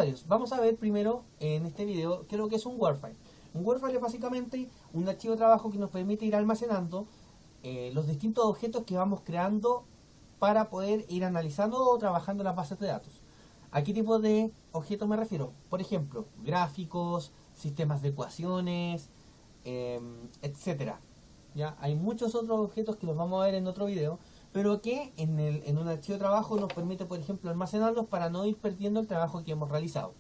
usuarios. Vamos a ver primero en este video qué es lo que es un Word file. Un Word file es básicamente un archivo de trabajo que nos permite ir almacenando los distintos objetos que vamos creando para poder ir analizando o trabajando en las bases de datos. ¿A qué tipo de objetos me refiero? Por ejemplo, gráficos, sistemas de ecuaciones, etcétera. ¿Ya? Hay muchos otros objetos que los vamos a ver en otro video, pero que en un archivo de trabajo nos permite, por ejemplo, almacenarlos para no ir perdiendo el trabajo que hemos realizado.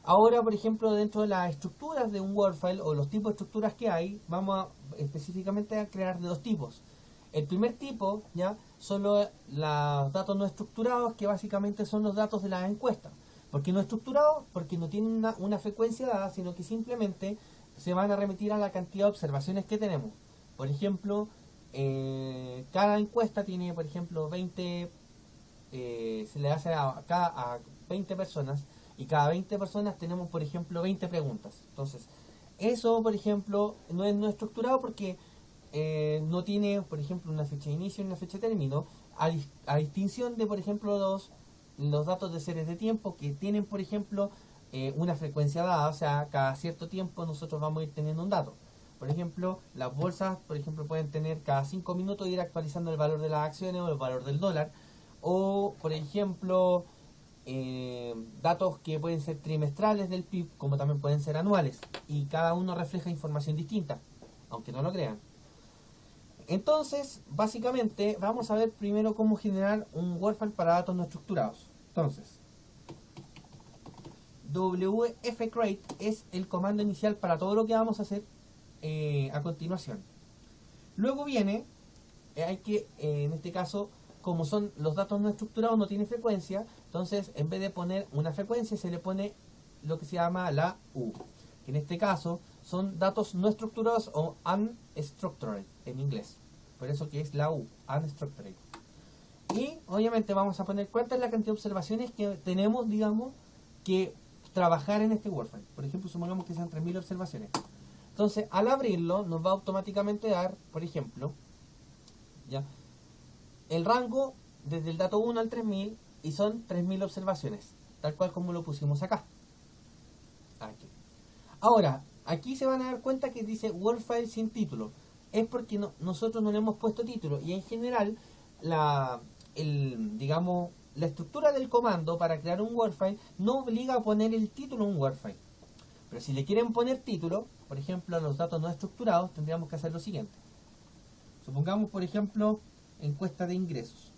Ahora, por ejemplo, dentro de las estructuras de un Word file o los tipos de estructuras que hay, vamos específicamente a crear de dos tipos. El primer tipo, ¿ya?, son los datos no estructurados, que básicamente son los datos de la encuesta. ¿Por qué no estructurados? Porque no tienen una frecuencia dada, sino que simplemente se van a remitir a la cantidad de observaciones que tenemos. Por ejemplo, cada encuesta tiene, por ejemplo, 20, se le hace a 20 personas, y cada 20 personas tenemos, por ejemplo, 20 preguntas. Entonces, eso, por ejemplo, no es no estructurado porque no tiene, por ejemplo, una fecha de inicio y una fecha de término, a distinción de, por ejemplo, los datos de series de tiempo que tienen, por ejemplo, una frecuencia dada, o sea, cada cierto tiempo nosotros vamos a ir teniendo un dato. Por ejemplo, las bolsas, por ejemplo, pueden tener cada 5 minutos ir actualizando el valor de las acciones o el valor del dólar. O, por ejemplo, datos que pueden ser trimestrales del PIB, como también pueden ser anuales. Y cada uno refleja información distinta, aunque no lo crean. Entonces, básicamente, vamos a ver primero cómo generar un Word file para datos no estructurados. Entonces, wfcreate es el comando inicial para todo lo que vamos a hacer a continuación. Luego viene, hay que, en este caso, como son los datos no estructurados, no tiene frecuencia, entonces en vez de poner una frecuencia se le pone lo que se llama la U, que en este caso son datos no estructurados o unstructured en inglés, por eso que es la U, unstructured. Y obviamente vamos a poner cuánta es la cantidad de observaciones que tenemos, digamos, que trabajar en este Word file. Por ejemplo, supongamos que sean 3000 observaciones. Entonces, al abrirlo, nos va a automáticamente dar, por ejemplo, ¿ya?, el rango desde el dato 1 al 3000, y son 3000 observaciones, tal cual como lo pusimos acá. Aquí. Ahora, aquí se van a dar cuenta que dice Word file sin título. Es porque nosotros no le hemos puesto título, y en general, digamos, la estructura del comando para crear un Word file no obliga a poner el título a un Word file. Pero si le quieren poner título, por ejemplo, a los datos no estructurados, tendríamos que hacer lo siguiente. Supongamos, por ejemplo, encuesta de ingresos,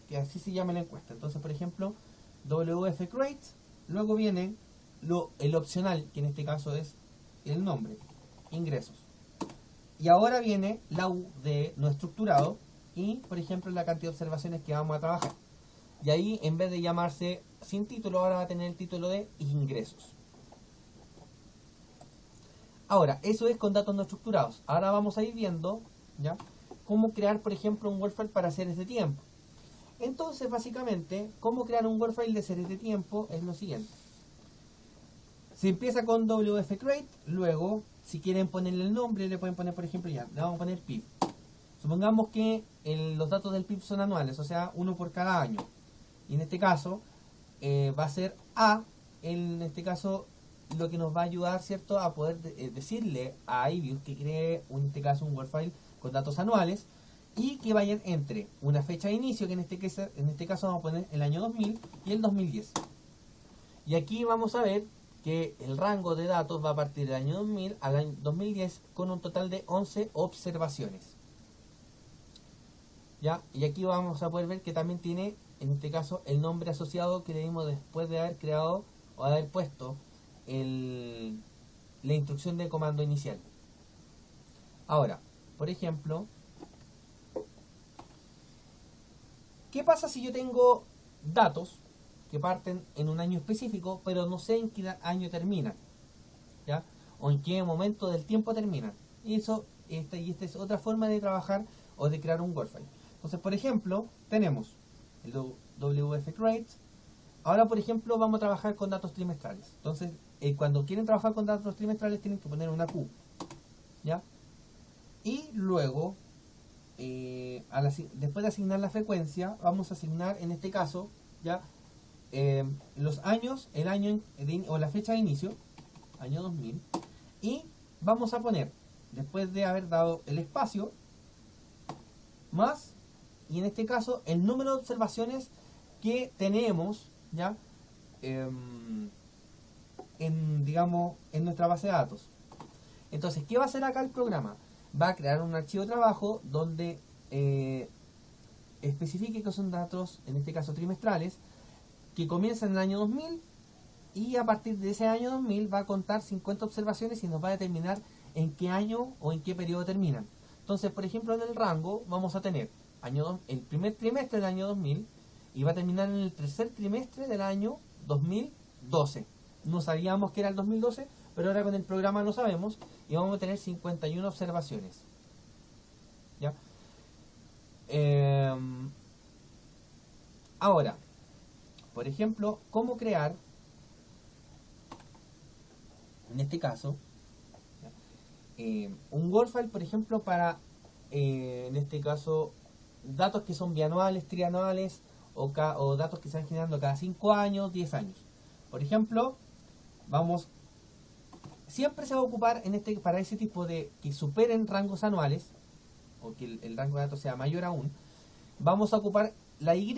que así se llama la encuesta. Entonces, por ejemplo, wfcreate, luego viene el opcional, que en este caso es el nombre, ingresos. Y ahora viene la U de no estructurado y, por ejemplo, la cantidad de observaciones que vamos a trabajar. Y ahí, en vez de llamarse sin título, ahora va a tener el título de ingresos. Ahora, eso es con datos no estructurados. Ahora vamos a ir viendo, ¿ya?, cómo crear, por ejemplo, un Word file para series de tiempo. Entonces, básicamente, cómo crear un Word file de series de tiempo es lo siguiente. Se empieza con wfcreate, luego, si quieren ponerle el nombre, le pueden poner, por ejemplo, ya, le vamos a poner PIB. Supongamos que los datos del PIB son anuales, o sea, uno por cada año. Y en este caso, va a ser A, en este caso, lo que nos va a ayudar, ¿cierto?, a poder decirle a iViews que cree, en este caso, un Word file con datos anuales y que vayan entre una fecha de inicio, que en este caso vamos a poner el año 2000 y el 2010. Y aquí vamos a ver que el rango de datos va a partir del año 2000 al año 2010 con un total de 11 observaciones. ¿Ya? Y aquí vamos a poder ver que también tiene, en este caso, el nombre asociado que le dimos después de haber creado o haber puesto la instrucción de comando inicial. Ahora, por ejemplo, ¿qué pasa si yo tengo datos que parten en un año específico, pero no sé en qué año terminan, ¿ya?, o en qué momento del tiempo terminan? Y esta es otra forma de trabajar o de crear un Word file. Entonces, por ejemplo, tenemos el wfcreate. Ahora, por ejemplo, vamos a trabajar con datos trimestrales. Entonces, cuando quieren trabajar con datos trimestrales, tienen que poner una Q, ¿ya? Y luego, después de asignar la frecuencia, vamos a asignar, en este caso, ya los años, el año o la fecha de inicio, año 2000, y vamos a poner, después de haber dado el espacio, más, y en este caso, el número de observaciones que tenemos, ¿ya? Digamos, en nuestra base de datos. Entonces, ¿qué va a hacer acá el programa? Va a crear un archivo de trabajo donde especifique que son datos, en este caso trimestrales, que comienzan en el año 2000, y a partir de ese año 2000 va a contar 50 observaciones y nos va a determinar en qué año o en qué periodo terminan. Entonces, por ejemplo, en el rango vamos a tener el primer trimestre del año 2000 y va a terminar en el tercer trimestre del año 2012. No sabíamos que era el 2012, pero ahora con el programa lo sabemos y vamos a tener 51 observaciones. ¿Ya? Ahora, por ejemplo, ¿cómo crear, en este caso, un Word file, por ejemplo, para, en este caso, datos que son bianuales, trianuales, o datos que se van generando cada 5 años, 10 años? Por ejemplo, siempre se va a ocupar para ese tipo de que superen rangos anuales, o que el rango de datos sea mayor aún, vamos a ocupar la Y,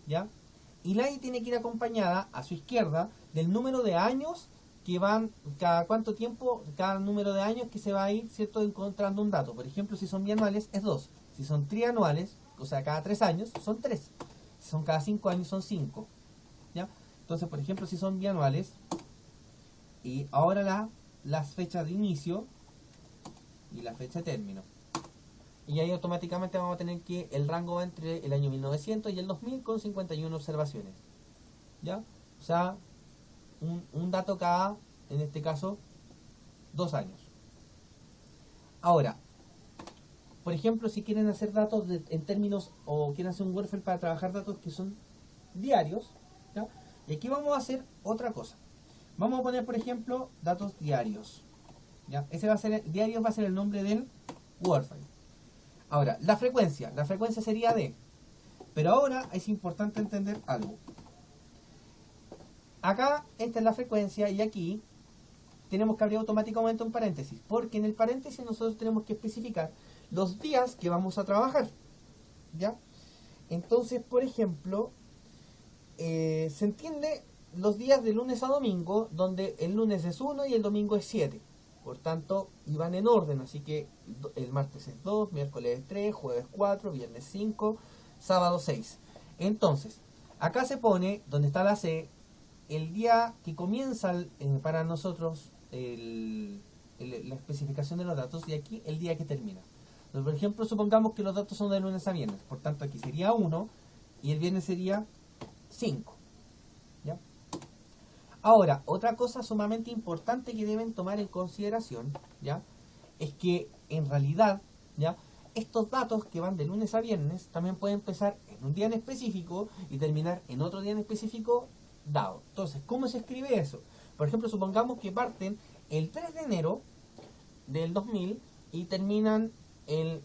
¿ya? Y la Y tiene que ir acompañada a su izquierda del número de años que van, cada cuánto tiempo, cada número de años que se va a ir, ¿cierto?, encontrando un dato. Por ejemplo, si son bianuales, es 2. Si son trianuales, o sea, cada 3 años, son 3. Si son cada 5 años, son 5. ¿Ya? Entonces, por ejemplo, si son bianuales, y ahora las fechas de inicio y la fecha de término. Y ahí automáticamente vamos a tener que el rango va entre el año 1900 y el 2000 con 51 observaciones. ¿Ya? O sea, un dato cada, en este caso, 2 años. Ahora, por ejemplo, si quieren hacer datos en términos, o quieren hacer un workflow para trabajar datos que son diarios, ¿ya? Y aquí vamos a hacer otra cosa. Vamos a poner, por ejemplo, datos diarios. ¿Ya? Diarios va a ser el nombre del workflow. Ahora, la frecuencia sería D. Pero ahora es importante entender algo. Acá, esta es la frecuencia, y aquí tenemos que abrir automáticamente un paréntesis, porque en el paréntesis nosotros tenemos que especificar los días que vamos a trabajar. ¿Ya? Entonces, por ejemplo, se entiende los días de lunes a domingo, donde el lunes es 1 y el domingo es 7. Por tanto, iban en orden, así que el martes es 2, miércoles es 3, jueves 4, viernes 5, sábado 6. Entonces, acá se pone, donde está la C, el día que comienza para nosotros la especificación de los datos, y aquí el día que termina. Entonces, por ejemplo, supongamos que los datos son de lunes a viernes, por tanto aquí sería 1 y el viernes sería 5. ¿Ya? Ahora, otra cosa sumamente importante que deben tomar en consideración, ¿ya?, es que en realidad, ¿ya?, estos datos que van de lunes a viernes también pueden empezar en un día en específico y terminar en otro día en específico dado. Entonces, ¿cómo se escribe eso? Por ejemplo, supongamos que parten el 3 de enero del 2000 y terminan el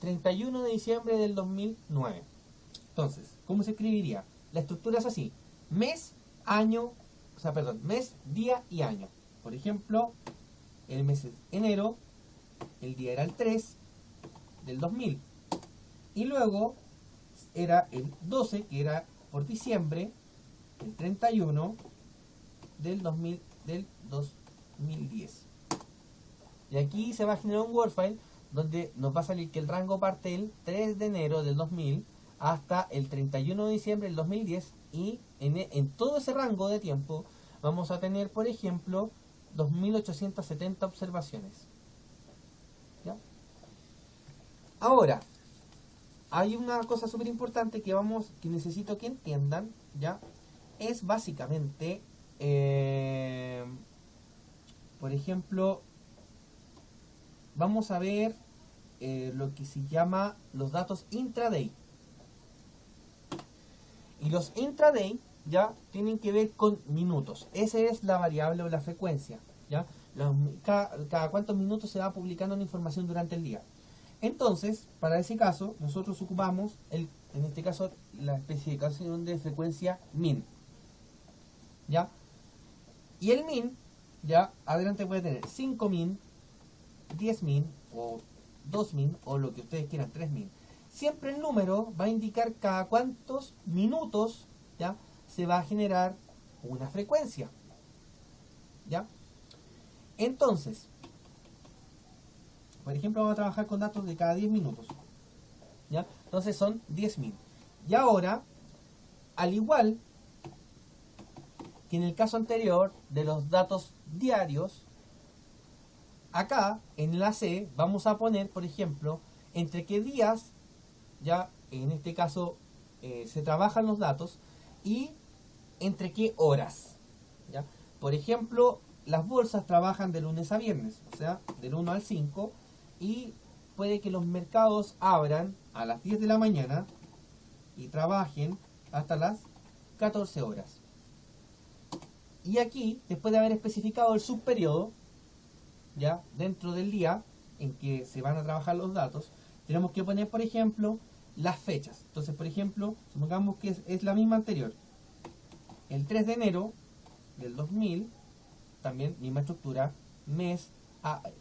31 de diciembre del 2009. Entonces, ¿cómo se escribiría? La estructura es así: mes, mes, día y año. Por ejemplo, el mes es enero, el día era el 3 del 2000. Y luego era el 12, que era por diciembre, el 31 del 2010. Y aquí se va a generar un Word file donde nos va a salir que el rango parte del 3 de enero del 2000 hasta el 31 de diciembre del 2010, y en todo ese rango de tiempo vamos a tener, por ejemplo, 2870 observaciones. ¿Ya? Ahora, hay una cosa súper importante que necesito que entiendan, ¿ya? Es básicamente, por ejemplo, vamos a ver lo que se llama los datos intraday. Y los intraday ya tienen que ver con minutos. Esa es la variable o la frecuencia, ¿ya? Cada cuántos minutos se va publicando una información durante el día. Entonces, para ese caso, nosotros ocupamos, en este caso, la especificación de frecuencia min. ¿ya? Y el min, ya, adelante puede tener 5 min, 10 min, o 2 min, o lo que ustedes quieran, 3 min. Siempre el número va a indicar cada cuántos minutos, ¿ya?, se va a generar una frecuencia, ¿ya? Entonces, por ejemplo, vamos a trabajar con datos de cada 10 minutos, ¿ya? Entonces son 10.000. Y ahora, al igual que en el caso anterior de los datos diarios, acá en la C vamos a poner, por ejemplo, entre qué días, ya en este caso se trabajan los datos, y entre qué horas, ¿ya? Por ejemplo, las bolsas trabajan de lunes a viernes, o sea, del 1 al 5, y puede que los mercados abran a las 10 de la mañana y trabajen hasta las 14 horas. Y aquí, después de haber especificado el subperiodo, ya dentro del día en que se van a trabajar los datos, tenemos que poner, por ejemplo, las fechas. Entonces, por ejemplo, supongamos que es la misma anterior. El 3 de enero del 2000, también misma estructura, mes,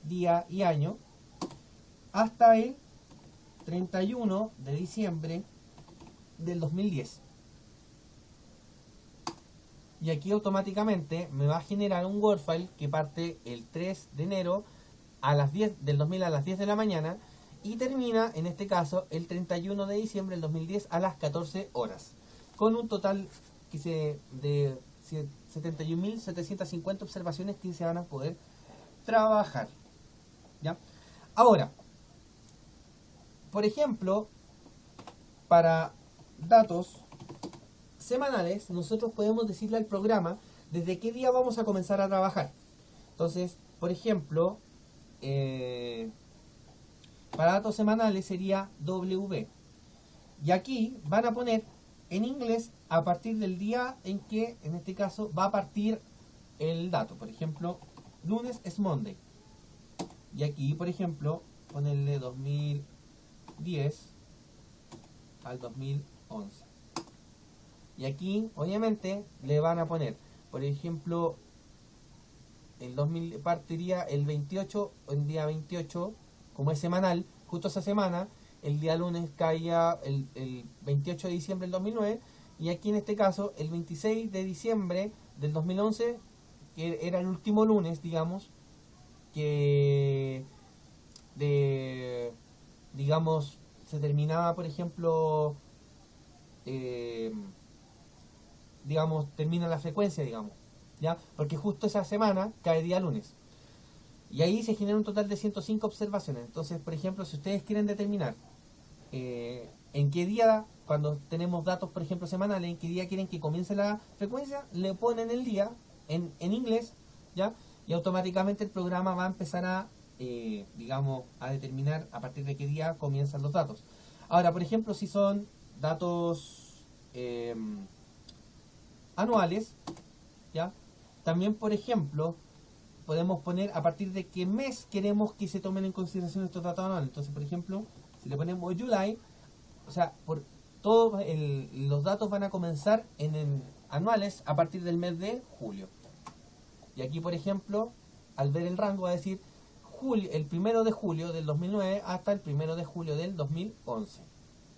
día y año, hasta el 31 de diciembre del 2010. Y aquí automáticamente me va a generar un Word file que parte el 3 de enero a las 10 del 2000 a las 10 de la mañana y termina, en este caso, el 31 de diciembre del 2010 a las 14 horas. Con un total de 71.750 observaciones que se van a poder trabajar, ¿ya? Ahora, por ejemplo, para datos semanales, nosotros podemos decirle al programa desde qué día vamos a comenzar a trabajar. Entonces, por ejemplo, para datos semanales sería W. Y aquí van a poner en inglés a partir del día en que, en este caso, va a partir el dato. Por ejemplo, lunes es Monday. Y aquí, por ejemplo, ponerle 2010 al 2011. Y aquí, obviamente, le van a poner, por ejemplo, el 2000 partiría el 28, el día 28, como es semanal, justo esa semana, el día lunes caía el 28 de diciembre del 2009, y aquí en este caso, el 26 de diciembre del 2011, que era el último lunes, digamos, que digamos, se terminaba, por ejemplo, digamos, termina la frecuencia, digamos, ¿ya? Porque justo esa semana cae día lunes. Y ahí se genera un total de 105 observaciones. Entonces, por ejemplo, si ustedes quieren determinar en qué día, cuando tenemos datos, por ejemplo, semanales, en qué día quieren que comience la frecuencia, le ponen el día en inglés, ¿ya? Y automáticamente el programa va a empezar a, digamos, a determinar a partir de qué día comienzan los datos. Ahora, por ejemplo, si son datos anuales, ¿ya? También, por ejemplo, podemos poner a partir de qué mes queremos que se tomen en consideración estos datos anuales. Entonces, por ejemplo, si le ponemos July, o sea, por todos los datos van a comenzar en anuales a partir del mes de julio. Y aquí, por ejemplo, al ver el rango va a decir el 1 de julio del 2009 hasta el 1 de julio del 2011,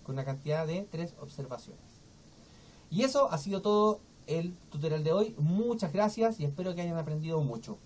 con una cantidad de 3 observaciones. Y eso ha sido todo el tutorial de hoy. Muchas gracias y espero que hayan aprendido mucho.